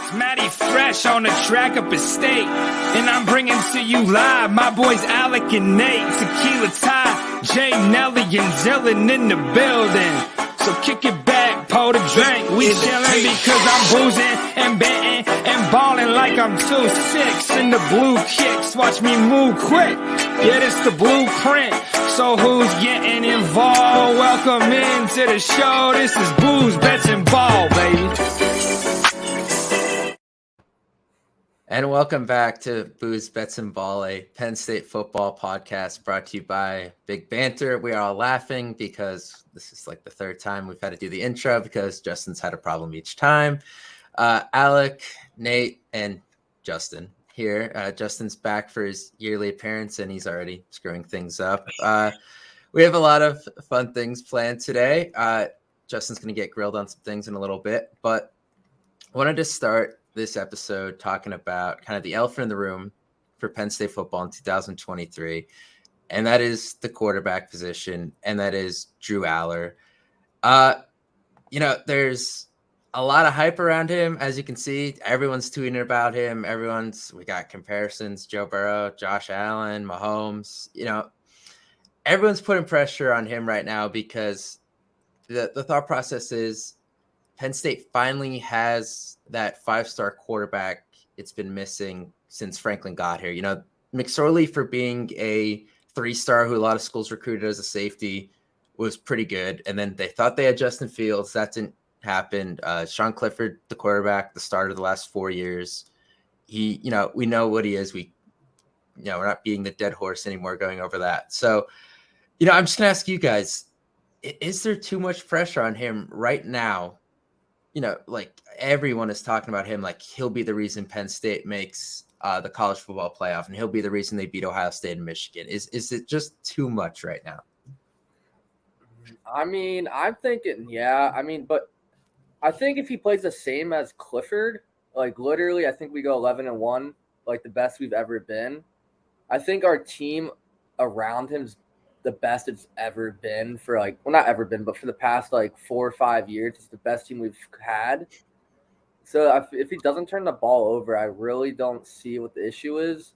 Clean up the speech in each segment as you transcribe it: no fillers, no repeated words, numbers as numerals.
It's Matty Fresh on the track up at State. And I'm bringing to you live my boys Alec and Nate. Tequila Ty, Jay, Nelly, and Dylan in the building. So kick it back, pour the drink. We chillin' because I'm boozing and betting and balling like I'm 2-6. And the blue kicks, watch me move quick. Yeah, this the blueprint. So who's getting involved? Welcome into the show. This is Booze, Bets, and Ball, baby. And welcome back to Booze, Bets, and Ball, a Penn State football podcast brought to you by Big Banter. We are all laughing because this is like the third time we've had to do the intro because Justin's had a problem each time. Alec, Nate, and Justin here. Justin's back for his yearly appearance, and he's already screwing things up. We have a lot of fun things planned today. Justin's going to get grilled on some things in a little bit, but I wanted to start this episode talking about kind of the elephant in the room for Penn State football in 2023, and that is the quarterback position, and that is Drew Allar. There's a lot of hype around him, as you can see. Everyone's tweeting about him. We got comparisons: Joe Burrow, Josh Allen, Mahomes. Everyone's putting pressure on him right now because the thought process is Penn State finally has that five-star quarterback it's been missing since Franklin got here. McSorley, for being a three-star who a lot of schools recruited as a safety, was pretty good. And then they thought they had Justin Fields. That didn't happen. Sean Clifford, the quarterback, the starter the last 4 years. We know what he is. We're not beating the dead horse anymore going over that. So, I'm just going to ask you guys, is there too much pressure on him right now? Like everyone is talking about him, like he'll be the reason Penn State makes the college football playoff, and he'll be the reason they beat Ohio State and Michigan. Is it just too much right now? I'm thinking, but I think if he plays the same as Clifford, like literally, I think we go 11-1, like the best we've ever been. I think our team around him's the best it's ever been for not ever been, but for the past 4 or 5 years. It's the best team we've had. So if he doesn't turn the ball over, I really don't see what the issue is.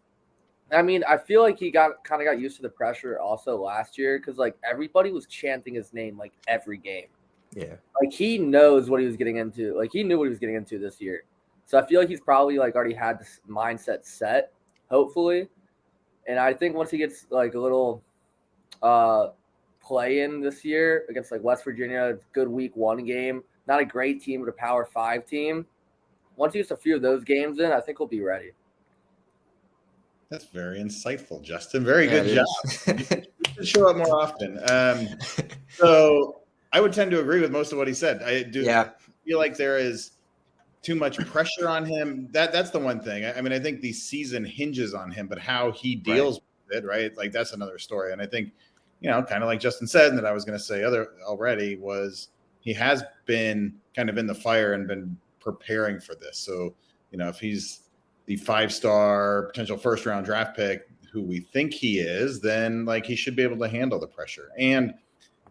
I feel like he got used to the pressure also last year because everybody was chanting his name every game. Yeah. He knows what he was getting into. He knew what he was getting into this year. So I feel like he's probably already had this mindset set, hopefully. And I think once he gets a little play in this year against West Virginia, good week 1 game, not a great team, but a Power 5 team. Once he gets a few of those games in, I think he'll be ready. That's very insightful, Justin. Very good job. You should show up more often. So I would tend to agree with most of what he said. I do feel like there is too much pressure on him. That's the one thing. I think the season hinges on him, but how he deals with it, right? That's another story. And I think, kind of like Justin said, and that I was going to say already, was he has been kind of in the fire and been preparing for this. So, if he's the 5-star potential first-round draft pick who we think he is, then he should be able to handle the pressure. And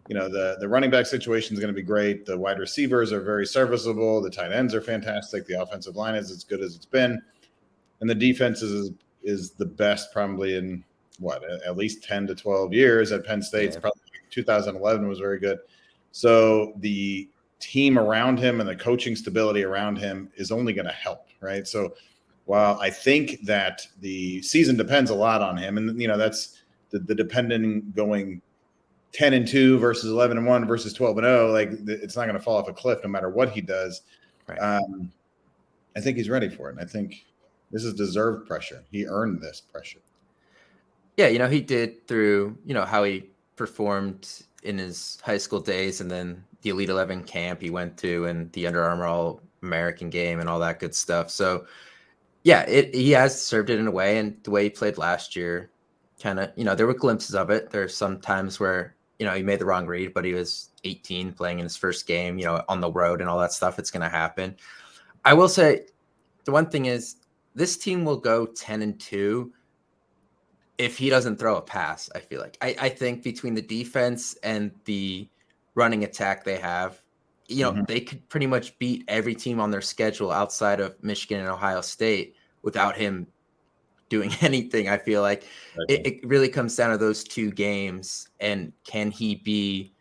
the running back situation is going to be great. The wide receivers are very serviceable. The tight ends are fantastic. The offensive line is as good as it's been, and the defense is the best probably in at least 10 to 12 years at Penn State. It's probably 2011 was very good. So the team around him and the coaching stability around him is only going to help, right? So while I think that the season depends a lot on him, and that's the dependent going 10-2 versus 11-1 versus 12-0, it's not going to fall off a cliff no matter what he does. Right. I think he's ready for it. And I think this is deserved pressure. He earned this pressure. Yeah, he did through, how he performed in his high school days and then the Elite 11 camp he went to and the Under Armour All-American game and all that good stuff. So, yeah, he has served it in a way, and the way he played last year kind of, there were glimpses of it. There are some times where, he made the wrong read, but he was 18 playing in his first game, on the road and all that stuff. It's going to happen. I will say the one thing is this team will go 10-2 if he doesn't throw a pass. I feel like I think between the defense and the running attack they have, they could pretty much beat every team on their schedule outside of Michigan and Ohio State without him doing anything. I feel like it really comes down to those 2 games. And can he be,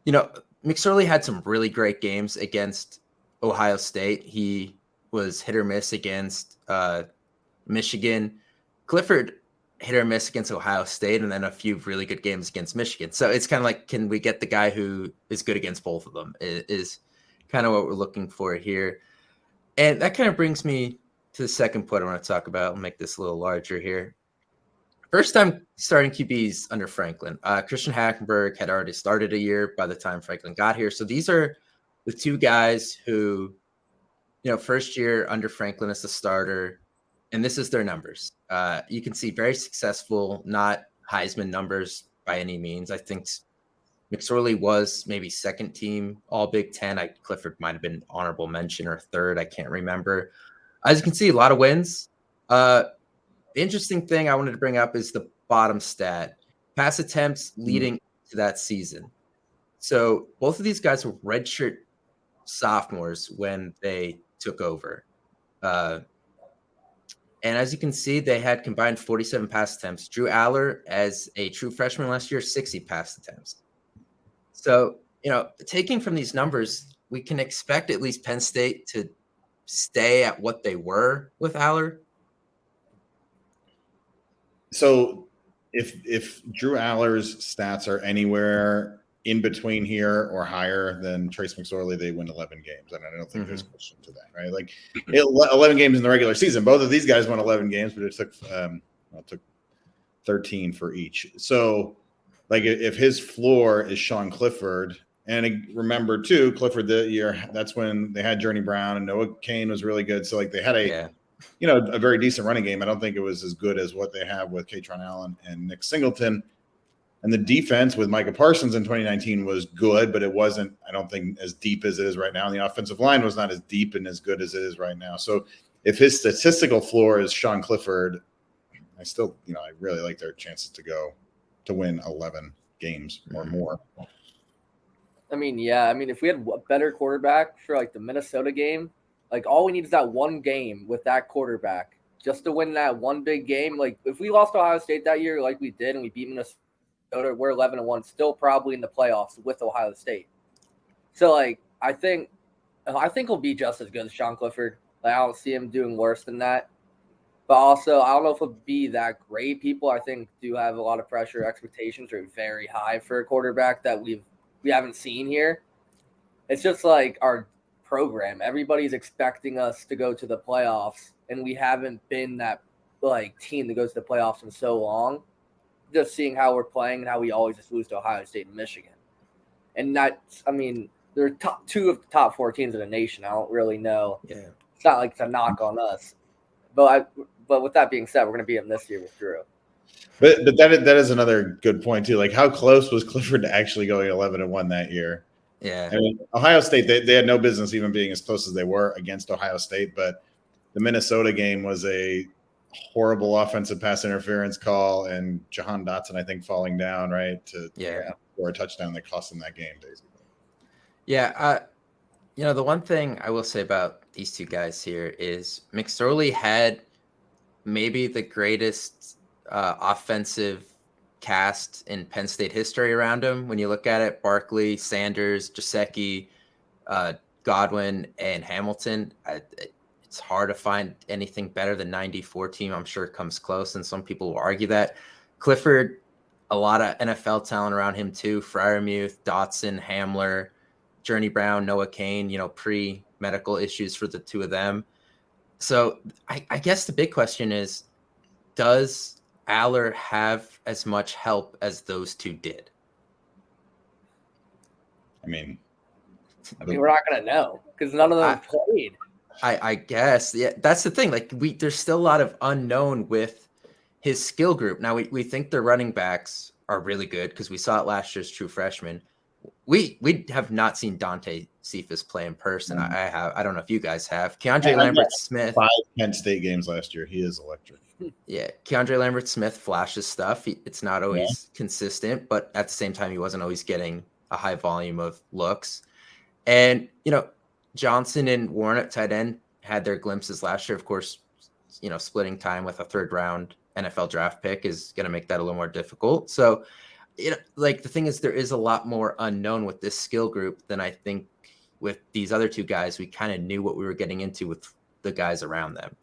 McSorley had some really great games against Ohio State. He was hit or miss against Michigan. Clifford hit or miss against Ohio State, and then a few really good games against Michigan. So it's kind of like, can we get the guy who is good against both of them is kind of what we're looking for here. And that kind of brings me to the second point I want to talk about. I'll make this a little larger here. First time starting QBs under Franklin. Christian Hackenberg had already started a year by the time Franklin got here. So these are the 2 guys who, first year under Franklin as the starter, and this is their numbers. You can see very successful, not Heisman numbers by any means. I think McSorley was maybe second team all Big Ten. Clifford might have been honorable mention or third. I can't remember. As you can see, a lot of wins. The interesting thing I wanted to bring up is the bottom stat. Pass attempts leading to that season. So both of these guys were redshirt sophomores when they took over. And as you can see, they had combined 47 pass attempts. Drew Allar, as a true freshman last year, 60 pass attempts. So, taking from these numbers, we can expect at least Penn State to stay at what they were with Allar. So if Drew Allar's stats are anywhere in between here or higher than Trace McSorley, they win 11 games. And I don't think there's a question to that, right? Like 11 games in the regular season. Both of these guys won 11 games, but it took 13 for each. So like if his floor is Sean Clifford, and remember too, Clifford the year, that's when they had Journey Brown and Noah Kane was really good. So like they had a very decent running game. I don't think it was as good as what they have with Katron Allen and Nick Singleton. And the defense with Micah Parsons in 2019 was good, but it wasn't, I don't think, as deep as it is right now. And the offensive line was not as deep and as good as it is right now. So if his statistical floor is Sean Clifford, I still, I really like their chances to win 11 games or more. I mean, if we had a better quarterback for like the Minnesota game, like all we need is that one game with that quarterback just to win that one big game. Like if we lost Ohio State that year, like we did, and we beat Minnesota, we're 11-1, still probably in the playoffs with Ohio State. So like I think he'll be just as good as Sean Clifford. Like, I don't see him doing worse than that. But also, I don't know if he'll be that great. People, I think, do have a lot of pressure. Expectations are very high for a quarterback that we haven't seen here. It's just like our program. Everybody's expecting us to go to the playoffs, and we haven't been that like team that goes to the playoffs in so long. Just seeing how we're playing and how we always just lose to Ohio State and Michigan. And they're two of the top 4 teams in the nation. I don't really know. Yeah. It's not like it's a knock on us. But with that being said, we're going to beat them this year with Drew. But that is another good point too. Like how close was Clifford to actually going 11-1 that year? Yeah. I mean, Ohio State, they had no business even being as close as they were against Ohio State, but the Minnesota game was a horrible offensive pass interference call, and Jahan Dotson, I think, falling down for a touchdown that cost them that game, basically. Yeah, the one thing I will say about these 2 guys here is McSorley had maybe the greatest offensive cast in Penn State history around him. When you look at it, Barkley, Sanders, Gesicki, Godwin, and Hamilton. It's hard to find anything better than 94 team. I'm sure it comes close, and some people will argue that. Clifford, a lot of NFL talent around him too. Freiermuth, Dotson, Hamler, Journey Brown, Noah Kane, pre-medical issues for the 2 of them. So I guess the big question is, does Allar have as much help as those 2 did? I mean, we're not going to know because none of them played. I guess, yeah, that's the thing. Like there's still a lot of unknown with his skill group. Now we think the running backs are really good because we saw it last year's true freshman. We have not seen Dante Cephas play in person. I don't know if you guys have. Keandre Lambert-Smith. 5 Penn State games last year. He is electric. Yeah, Keandre Lambert-Smith flashes stuff. It's not always consistent, but at the same time, he wasn't always getting a high volume of looks. And, Johnson and Warren at tight end had their glimpses last year. Of course, splitting time with a 3rd round NFL draft pick is going to make that a little more difficult. So, the thing is, there is a lot more unknown with this skill group than I think with these other 2 guys. We kind of knew what we were getting into with the guys around them.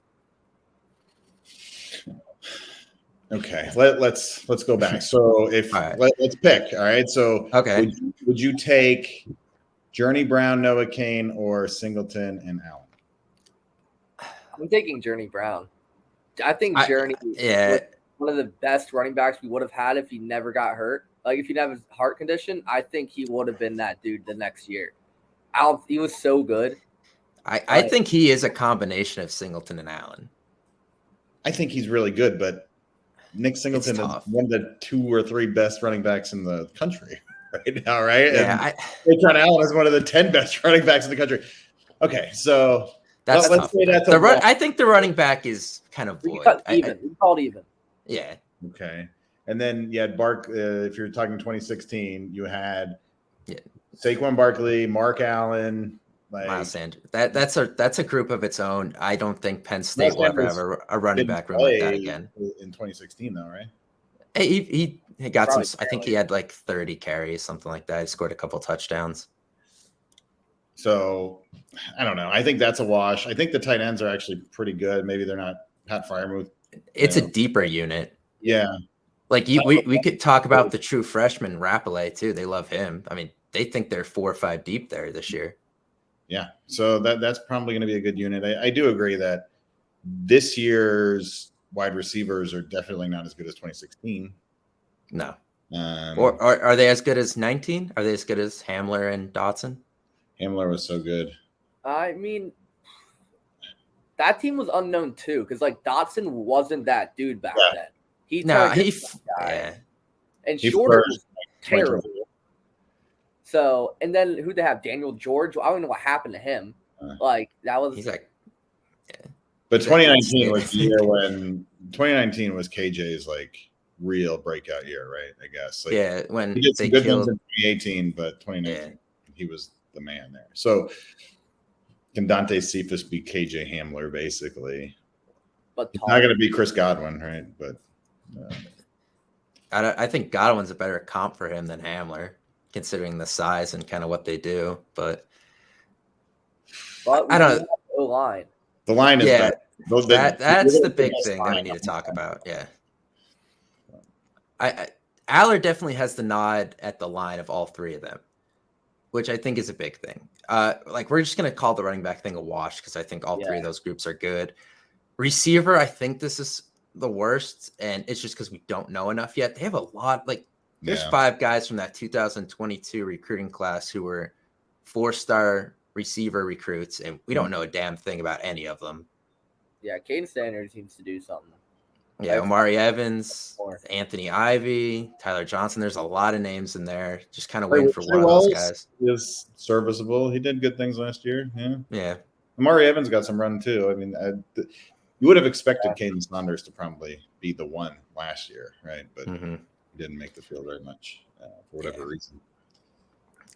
Okay, let's go back. So let's pick. All right. So okay, would you take Journey Brown, Noah Cain, or Singleton and Allen? I'm taking Journey Brown. I think Journey was one of the best running backs we would have had if he never got hurt. Like if he didn't have his heart condition, I think he would have been that dude the next year. He was so good. I think he is a combination of Singleton and Allen. I think he's really good, but Nick Singleton is one of the 2 or 3 best running backs in the country right now, right? Yeah, John Allen is one of the 10 best running backs in the country. Okay, so let's say that's I think the running back is kind of void. We called even. Yeah. Okay, and then you had if you're talking 2016, you had Saquon Barkley, Mark Allen. Miles Sanders. That's a group of its own. I don't think Penn State will ever have a running back room like that again. In 2016, though, right? He got some. I think he had like 30 carries, something like that. He scored a couple touchdowns. So I don't know. I think that's a wash. I think the tight ends are actually pretty good. Maybe they're not Pat Freiermuth. It's a deeper unit. Yeah. Like we could talk about the true freshman Rappley too. They love him. I mean, they think they're 4 or 5 deep there this year. Yeah, so that's probably going to be a good unit. I do agree that this year's wide receivers are definitely not as good as 2016. No. Or are they as good as 19? Are they as good as Hamler and Dotson? Hamler was so good. I mean, that team was unknown too, because like Dotson wasn't that dude back then. And Shorter was terrible. So, and then who they have? Daniel George. I don't know what happened to him. But 2019 was the year when 2019 was KJ's like real breakout year, right? I guess. When he did some good ones in 2018, but 2019 he was the man there. So can Dante Cephas be KJ Hamler basically? But it's not going to be Chris Godwin, right? But I think Godwin's a better comp for him than Hamler, considering the size and kind of what they do. But I don't know. Line. The line is better. That's the big thing that we need to talk about. Yeah. Allar definitely has the nod at the line of all 3 of them, which I think is a big thing. We're just going to call the running back thing a wash because I think all 3 of those groups are good. Receiver, I think this is the worst, and it's just because we don't know enough yet. They have a lot, there's 5 guys from that 2022 recruiting class who were 4-star receiver recruits, and we don't know a damn thing about any of them. Yeah, Caden Sanders needs to do something. Yeah, Omari Evans, Anthony Ivy, Tyler Johnson. There's a lot of names in there. Just kind of waiting for one of those guys. He is serviceable. He did good things last year. Yeah. Omari Evans got some run too. I mean, you would have expected Caden Saunders to probably be the one last year, right? But he didn't make the field very much for whatever reason.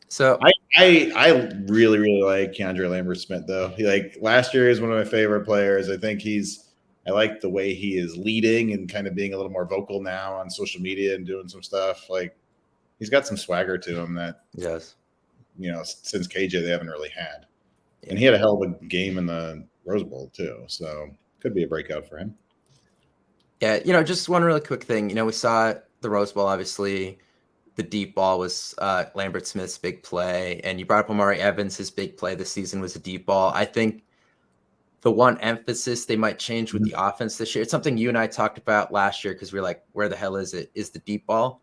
So I really, really like Keandre Lambert-Smith though. Last year is one of my favorite players. I think I like the way he is leading and kind of being a little more vocal now on social media and doing some stuff. He's got some swagger to him that yes, since KJ they haven't really had. Yeah. And he had a hell of a game in the Rose Bowl too. So could be a breakout for him. Yeah, just one really quick thing. We saw the Rose Bowl, obviously. The deep ball was Lambert-Smith's big play. And you brought up Omari Evans. His big play this season was a deep ball. I think the one emphasis they might change with the offense this year, it's something you and I talked about last year because we were like, where the hell is it? Is the deep ball.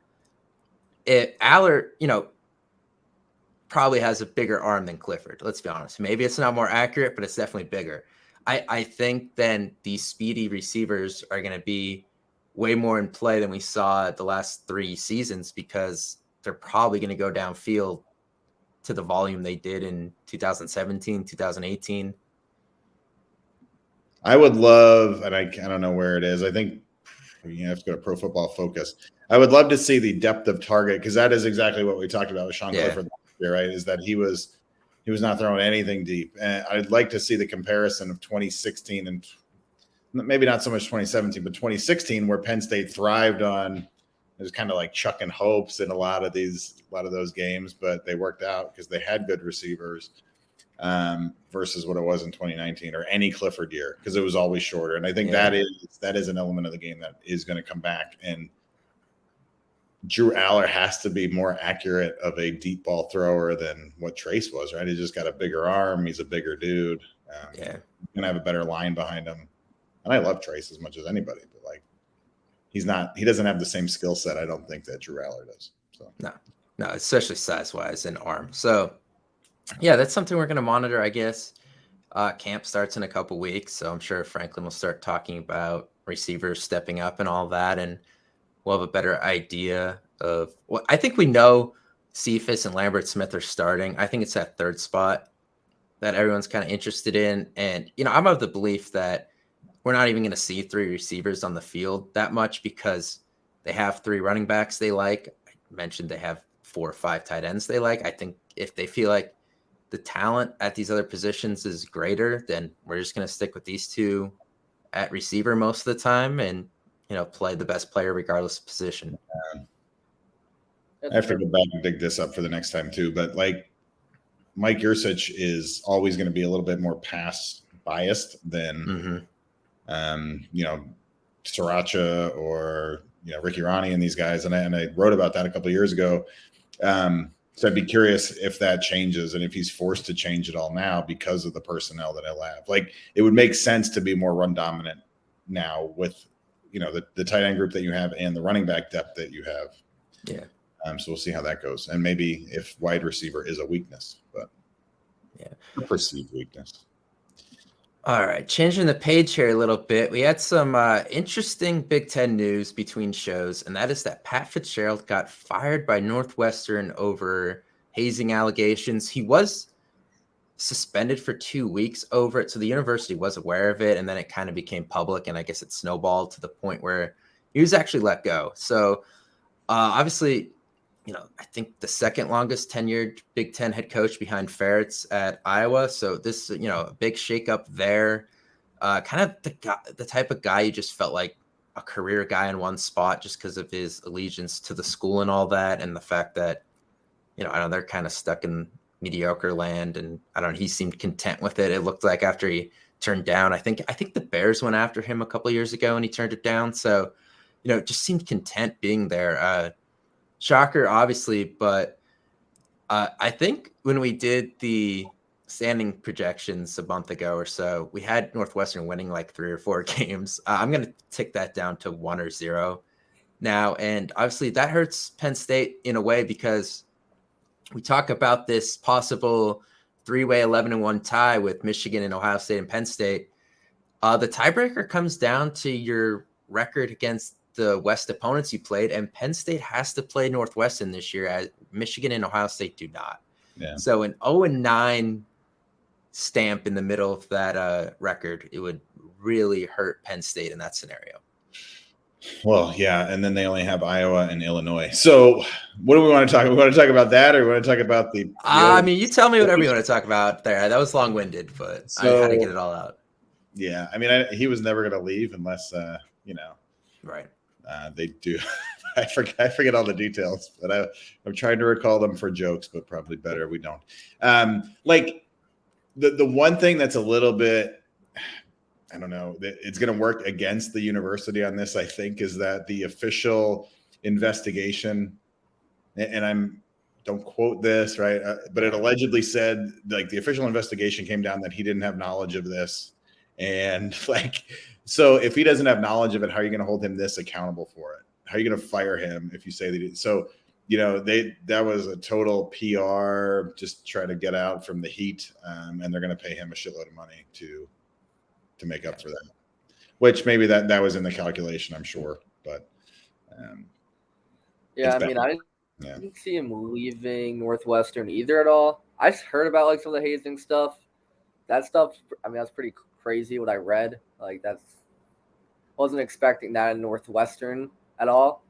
Allar, probably has a bigger arm than Clifford. Let's be honest. Maybe it's not more accurate, but it's definitely bigger. I think then these speedy receivers are going to be way more in play than we saw the last 3 seasons because they're probably going to go downfield to the volume they did in 2017, 2018. I would love, and I don't know where it is. I think you have to go to Pro Football Focus. I would love to see the depth of target because that is exactly what we talked about with Sean Clifford last year, right? Is that he was He was not throwing anything deep. And I'd like to see the comparison of 2016 and maybe not so much 2017, but 2016, where Penn State thrived on, it was kind of like chucking hopes in a lot of those games, but they worked out because they had good receivers, versus what it was in 2019 or any Clifford year, because it was always shorter. And I think that is an element of the game that is going to come back. And Drew Allar has to be more accurate of a deep ball thrower than what Trace was, right? He's just got a bigger arm. He's a bigger dude. He's going to have a better line behind him. And I love Trace as much as anybody, but like, he doesn't have the same skill set, I don't think, that Drew Allar does. So No, especially size wise and arm. So yeah, that's something we're going to monitor, I guess. Camp starts in a couple weeks, so I'm sure Franklin will start talking about receivers stepping up and all that, and we'll have a better idea of what I think we know. Cephas and Lambert Smith are starting. I think it's that third spot that everyone's kind of interested in. And, I'm of the belief that we're not even going to see three receivers on the field that much because they have three running backs they like. I mentioned they have 4 or 5 tight ends they like. I think if they feel like the talent at these other positions is greater, then we're just going to stick with these two at receiver most of the time and, play the best player regardless of position. I have to go back and dig this up for the next time too. But like Mike Yursich is always going to be a little bit more pass biased than, Sriracha or, Ricky Ronnie and these guys. And I wrote about that a couple of years ago. So I'd be curious if that changes and if he's forced to change it all now because of the personnel that he'll have. Like, it would make sense to be more run dominant now with, the tight end group that you have and the running back depth that you have. Yeah. So we'll see how that goes. And maybe if wide receiver is a weakness, but a perceived weakness. All right. Changing the page here a little bit. We had some interesting Big Ten news between shows, and that is that Pat Fitzgerald got fired by Northwestern over hazing allegations. He was suspended for 2 weeks over it. So the university was aware of it, and then it kind of became public, and I guess it snowballed to the point where he was actually let go. So obviously, I think the second longest tenured Big Ten head coach behind Ferretz at Iowa. So this, a big shakeup there. Kind of the type of guy you just felt like a career guy in one spot just because of his allegiance to the school and all that. And the fact that, I know they're kind of stuck in mediocre land, and I don't know, he seemed content with it. It looked like after he turned down, I think the Bears went after him a couple of years ago and he turned it down. So, just seemed content being there. Shocker, obviously, but I think when we did the standing projections a month ago or so, we had Northwestern winning like 3 or 4 games. I'm going to tick that down to 1 or 0 now. And obviously that hurts Penn State in a way because we talk about this possible 3-way 11-1 tie with Michigan and Ohio State and Penn State. The tiebreaker comes down to your record against the West opponents you played, and Penn State has to play Northwestern this year, as Michigan and Ohio State do not. Yeah. So an 0-9 stamp in the middle of that record, it would really hurt Penn State in that scenario. Well, yeah, and then they only have Iowa and Illinois. So what do we want to talk about? We want to talk about that, or we want to talk about the I mean, you tell me whatever you want to talk about there. That was long-winded, but I had to get it all out. Yeah, I mean, he was never going to leave unless, Right. They do. I forget all the details, but I'm trying to recall them for jokes, but probably better we don't. Like the one thing that's a little bit, I don't know, it's going to work against the university on this, I think, is that the official investigation, and don't quote this, right? But it allegedly said, like, the official investigation came down that he didn't have knowledge of this. And like, so if he doesn't have knowledge of it, how are you going to hold him this accountable for it? How are you going to fire him if you say that? So, that was a total PR, just try to get out from the heat. And they're going to pay him a shitload of money to make up for that, which maybe that was in the calculation, I'm sure. But I mean, I didn't see him leaving Northwestern either at all. I just heard about like some of the hazing stuff. That stuff, I mean, that's pretty crazy what I read. Like, wasn't expecting that in Northwestern at all.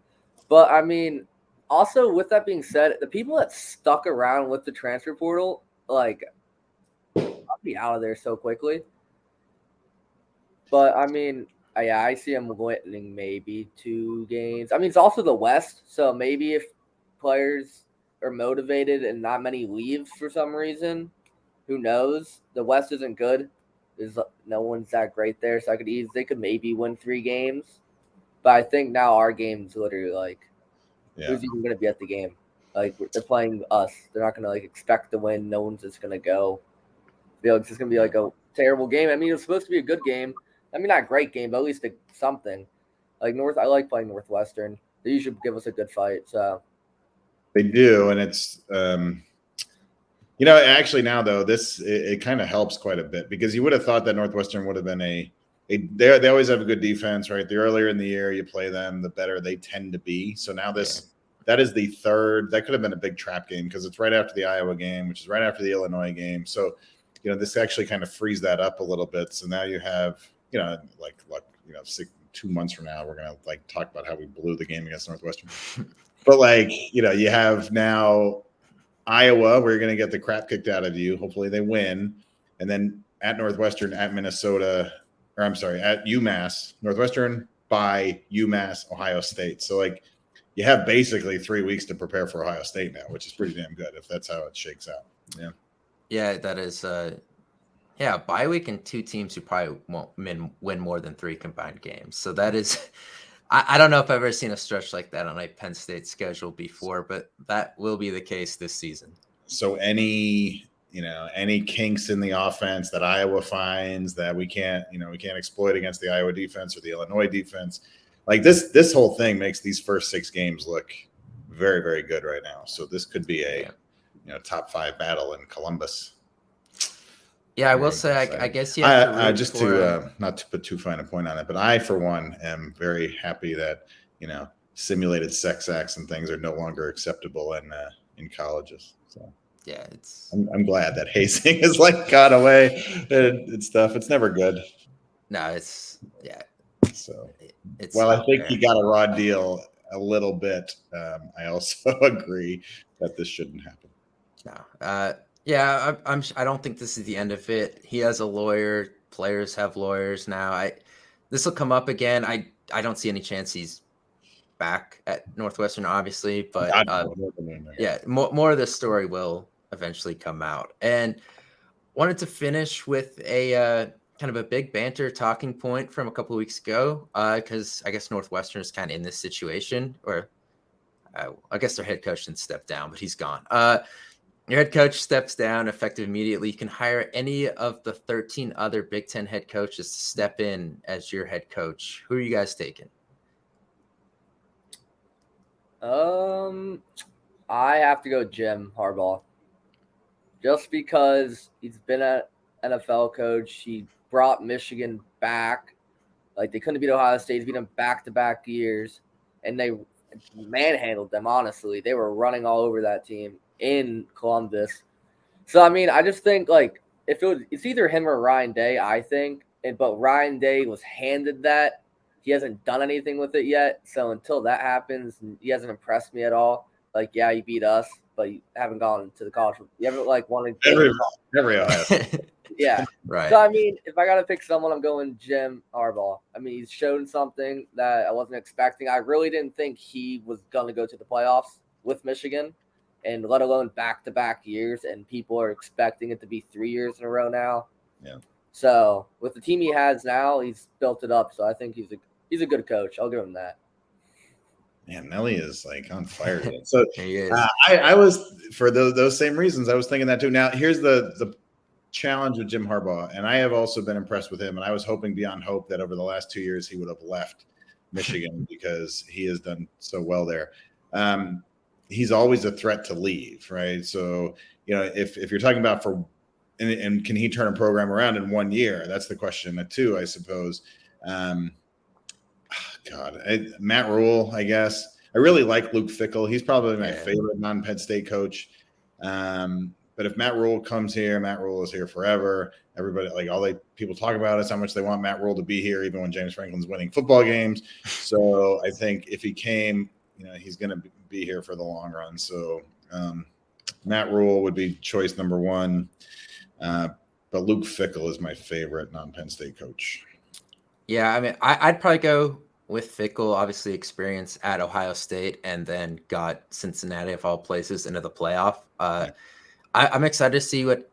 But I mean, also with that being said, the people that stuck around with the transfer portal, like, be out of there so quickly. But I mean, yeah, I see him winning maybe 2 games. I mean, it's also the West, so maybe if players are motivated and not many leave for some reason, who knows? The West isn't good. There's no one's that great there, so they could maybe win 3 games. But I think now our game's literally like, who's even going to be at the game? Like they're playing us. They're not going to like expect to win. No one's just going to go. Feel like it's just going to be like a terrible game. I mean, it's supposed to be a good game. I mean, not a great game, but at least something. Like I like playing Northwestern. They usually give us a good fight. So they do, and it's actually now though it kind of helps quite a bit because you would have thought that Northwestern would have been they always have a good defense, right? The earlier in the year you play them, the better they tend to be. So now that is the third. That could have been a big trap game because it's right after the Iowa game, which is right after the Illinois game. So this actually kind of frees that up a little bit. So now you have 2 months from now, we're gonna like talk about how we blew the game against Northwestern. But you have now Iowa, where you're gonna get the crap kicked out of you. Hopefully they win, and then at Northwestern, at Minnesota, or I'm sorry, at UMass, Northwestern by UMass, Ohio State. So you have basically 3 weeks to prepare for Ohio State now, which is pretty damn good if that's how it shakes out. Yeah. Yeah, that is. Bye week and 2 teams who probably won't win more than 3 combined games. So that is, I don't know if I've ever seen a stretch like that on a Penn State schedule before, but that will be the case this season. So any kinks in the offense that Iowa finds that we can't exploit against the Iowa defense or the Illinois defense, like this whole thing makes these first 6 games look very, very good right now. So this could be a top 5 battle in Columbus. Yeah, I will say, I guess you have to not to put too fine a point on it, but I, for one, am very happy that simulated sex acts and things are no longer acceptable in colleges. So yeah, I'm glad that hazing is gone away and stuff. It's never good. No, it's So while I think he got a raw deal a little bit, I also agree that this shouldn't happen. No. Yeah, I don't think this is the end of it. He has a lawyer. Players have lawyers now. This will come up again. I don't see any chance he's back at Northwestern, obviously, but more of this story will eventually come out. And wanted to finish with a kind of a big banter talking point from a couple of weeks ago, because I guess Northwestern is kind of in this situation, or I guess their head coach didn't step down, but he's gone. Your head coach steps down effective immediately. You can hire any of the 13 other Big Ten head coaches to step in as your head coach. Who are you guys taking? I have to go Jim Harbaugh. Just because he's been an NFL coach. He brought Michigan back. Like, they couldn't beat Ohio State. He's beat them back-to-back years. And they manhandled them, honestly. They were running all over that team in Columbus. So I mean, I just think it's either him or Ryan Day, I think. But Ryan Day was handed that. He hasn't done anything with it yet. So until that happens, he hasn't impressed me at all. Yeah, you beat us, but you haven't gone to the college. You haven't wanted every Ohio. Yeah. Right. So I mean, if I gotta pick someone, I'm going Jim Harbaugh. I mean, he's shown something that I wasn't expecting. I really didn't think he was gonna go to the playoffs with Michigan. And let alone back-to-back years, and people are expecting it to be 3 years in a row now. Yeah. So with the team he has now, he's built it up. So I think he's a good coach. I'll give him that. Man, Nelly is on fire today. So he is. I was, for those same reasons, I was thinking that too. Now here's the challenge with Jim Harbaugh, and I have also been impressed with him. And I was hoping beyond hope that over the last 2 years he would have left Michigan because he has done so well there. He's always a threat to leave, right? So, if you're talking about and can he turn a program around in 1 year? That's the question too, I suppose. Matt Rule, I guess. I really like Luke Fickell. He's probably my favorite non-Penn State coach. But if Matt Rule comes here, Matt Rule is here forever. Everybody, people talk about is how much they want Matt Rule to be here, even when James Franklin's winning football games. So I think if he came, he's going to be here for the long run. So Matt Rule would be choice number 1. but Luke Fickell is my favorite non-Penn State coach. Yeah, I mean, I'd probably go with Fickell, obviously experience at Ohio State, and then got Cincinnati of all places into the playoff. I'm excited to see what,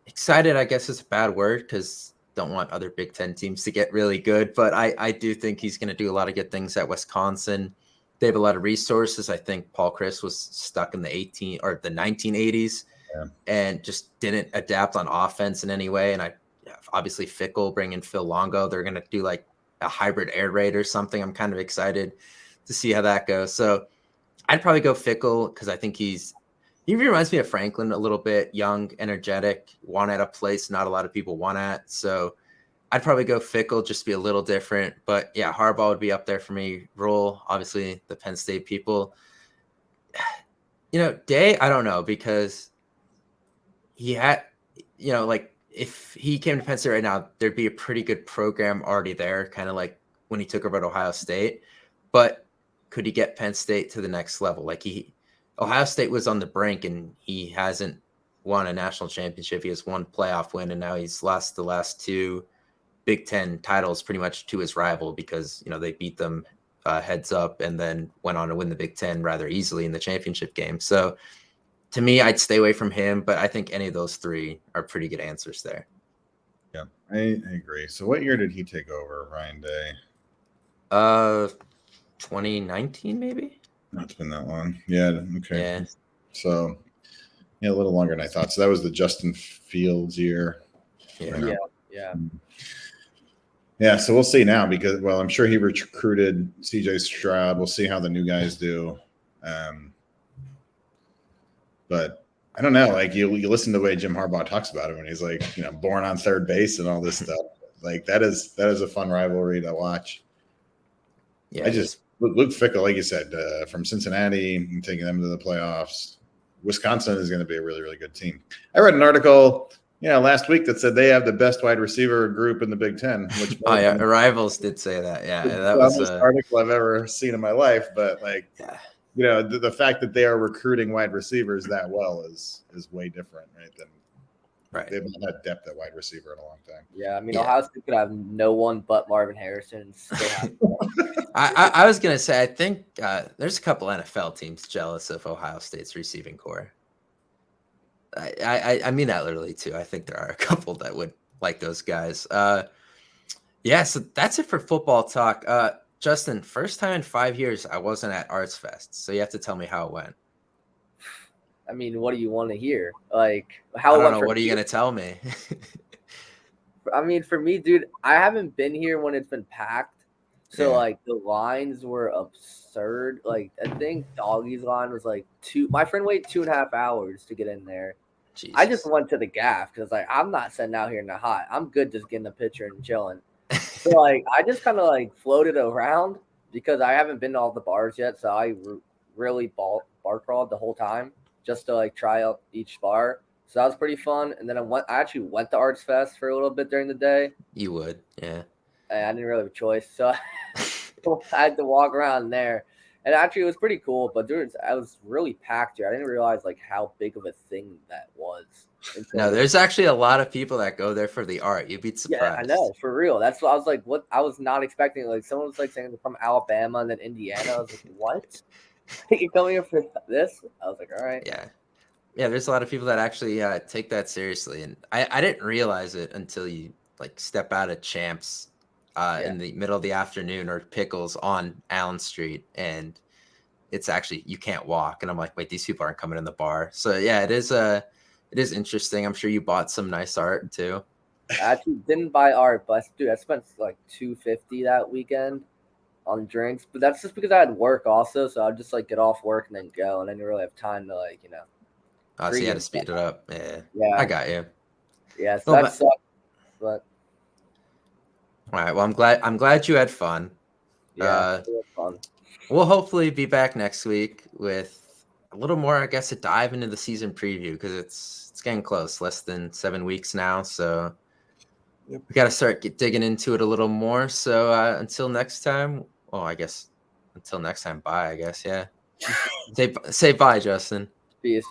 excited, I guess is a bad word because don't want other Big Ten teams to get really good, but I do think he's going to do a lot of good things at Wisconsin. They have a lot of resources. I think Paul Chris was stuck in the 1980s and just didn't adapt on offense in any way. And obviously Fickell bringing Phil Longo, they're going to do like a hybrid air raid or something. I'm kind of excited to see how that goes. So I'd probably go Fickell because I think he reminds me of Franklin a little bit, young, energetic, want at a place not a lot of people want at. So I'd probably go Fickell, just be a little different. But yeah, Harbaugh would be up there for me. Rule, obviously the Penn State people. Day, I don't know, because he had, like if he came to Penn State right now, there'd be a pretty good program already there, kind of like when he took over at Ohio State. But could he get Penn State to the next level? Like Ohio State was on the brink and he hasn't won a national championship. He has one playoff win and now he's lost the last two Big Ten titles pretty much to his rival because, they beat them heads up and then went on to win the Big Ten rather easily in the championship game. So to me, I'd stay away from him, but I think any of those three are pretty good answers there. Yeah, I agree. So what year did he take over, Ryan Day? 2019 maybe? No, it's been that long. Yeah, okay. Yeah. So, a little longer than I thought. So that was the Justin Fields year. Yeah. Yeah, so we'll see now because, I'm sure he recruited CJ Stroud. We'll see how the new guys do. But I don't know. Like you listen to the way Jim Harbaugh talks about him, and he's like, born on third base and all this stuff. Like that is a fun rivalry to watch. Yeah, Luke Fickell, like you said, from Cincinnati, and taking them to the playoffs. Wisconsin is going to be a really, really good team. I read an article, last week that said they have the best wide receiver group in the Big Ten. Which Rivals did say that. Yeah, that was the article I've ever seen in my life. But the fact that they are recruiting wide receivers that well is way different, right? They've not had depth at wide receiver in a long time. Yeah, I mean, Ohio State could have no one but Marvin Harrison. And still have I was gonna say, I think there's a couple NFL teams jealous of Ohio State's receiving core. I mean that literally too. I think there are a couple that would like those guys. So that's it for football talk. Justin, first time in 5 years I wasn't at Arts Fest, so you have to tell me how it went. I mean, what do you want to hear? Like, how? I don't know. What are you gonna tell me? I mean, for me, dude, I haven't been here when it's been packed. So like the lines were absurd. Like I think Doggy's line was like my friend waited 2.5 hours to get in there. Jesus. I just went to the gaff because like I'm not sitting out here in the hot. I'm good just getting a picture and chilling. So like I just kind of like floated around because I haven't been to all the bars yet. So I really bar crawled the whole time just to like try out each bar. So that was pretty fun. And then I actually went to Arts Fest for a little bit during the day. You would, yeah. And I didn't really have a choice, so I had to walk around there. And actually, it was pretty cool. But dude, I was really packed here. I didn't realize like how big of a thing that was. No, there's actually a lot of people that go there for the art. You'd be surprised. Yeah, I know, for real. That's what I was like. What I was not expecting. Like someone was like saying they're from Alabama and then Indiana. I was like, what? You coming here for this? I was like, all right. Yeah. There's a lot of people that actually take that seriously, and I didn't realize it until you like step out of Champs. In the middle of the afternoon or Pickles on Allen Street, and it's actually you can't walk, and I'm like, wait, these people aren't coming in the bar. So yeah, it is interesting. I'm sure you bought some nice art too. I actually didn't buy art, but dude, I spent like $250 that weekend on drinks, but that's just because I had work also, so I'd just like get off work and then go, and I didn't really have time to like so you had to speed it up. Yeah, I got you. Yeah, so that sucks, but. All right. Well, I'm glad you had fun. Yeah, it was fun. We'll hopefully be back next week with a little more, I guess, a dive into the season preview because it's getting close, less than 7 weeks now. So we got to start digging into it a little more. So until next time, bye. I guess, yeah. Say bye, Justin. Peace.